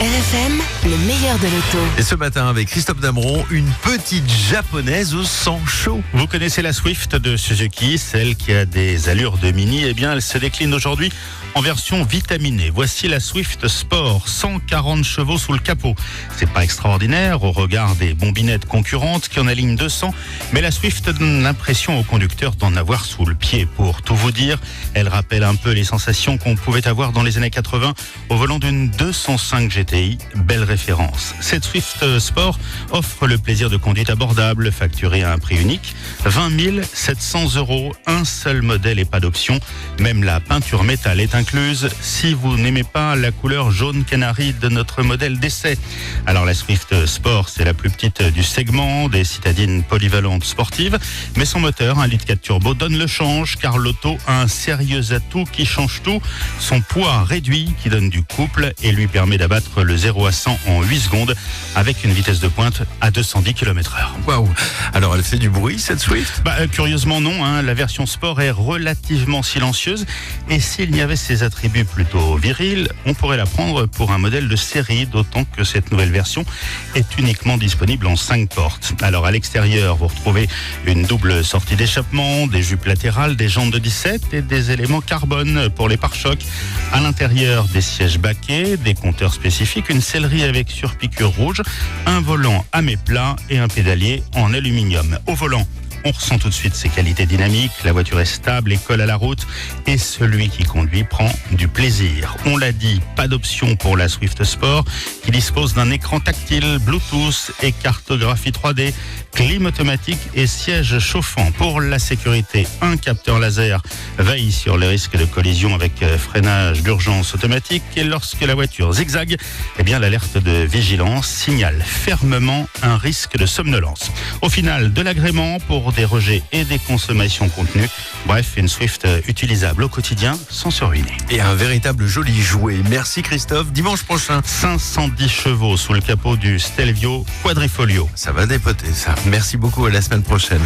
RFM, le meilleur de l'auto. Et ce matin, avec Christophe Dameron, une petite japonaise au sang chaud. Vous connaissez la Swift de Suzuki, celle qui a des allures de Mini. Eh bien, elle se décline aujourd'hui en version vitaminée. Voici la Swift Sport, 140 chevaux sous le capot. C'est pas extraordinaire au regard des bombinettes concurrentes qui en alignent 200, mais la Swift donne l'impression au conducteur d'en avoir sous le pied. Pour tout vous dire, elle rappelle un peu les sensations qu'on pouvait avoir dans les années 80 au volant d'une 205 GTI. Belle référence. Cette Swift Sport offre le plaisir de conduite abordable, facturé à un prix unique, 20 700 €, un seul modèle et pas d'option. Même la peinture métal est incluse si vous n'aimez pas la couleur jaune canari de notre modèle d'essai. Alors la Swift Sport, c'est la plus petite du segment des citadines polyvalentes sportives, mais son moteur, 1,4 litre turbo, donne le change car l'auto a un sérieux atout qui change tout. Son poids réduit qui donne du couple et lui permet d'abattre le 0 à 100 en 8 secondes avec une vitesse de pointe à 210 km/h. Waouh! Alors elle fait du bruit cette Swift? Curieusement non, la version sport est relativement silencieuse et s'il n'y avait ses attributs plutôt virils, on pourrait la prendre pour un modèle de série, d'autant que cette nouvelle version est uniquement disponible en 5 portes. Alors à l'extérieur, vous retrouvez une double sortie d'échappement, des jupes latérales, des jantes de 17 et des éléments carbone pour les pare-chocs. À l'intérieur, des sièges baquets, des compteurs spécifiques, une sellerie avec surpiqûre rouge, un volant à mets plat et un pédalier en aluminium. Au volant, on ressent tout de suite ses qualités dynamiques, la voiture est stable et colle à la route et celui qui conduit prend du plaisir. On l'a dit, pas d'option pour la Swift Sport qui dispose d'un écran tactile, Bluetooth et cartographie 3D, clim automatique et siège chauffant. Pour la sécurité, un capteur laser veille sur les risques de collision avec freinage d'urgence automatique et lorsque la voiture zigzague, l'alerte de vigilance signale fermement un risque de somnolence. Au final, de l'agrément pour des rejets et des consommations contenues. Bref, une Swift utilisable au quotidien sans se ruiner. Et un véritable joli jouet. Merci Christophe. Dimanche prochain. 510 chevaux sous le capot du Stelvio Quadrifoglio. Ça va dépoter ça. Merci beaucoup, à la semaine prochaine.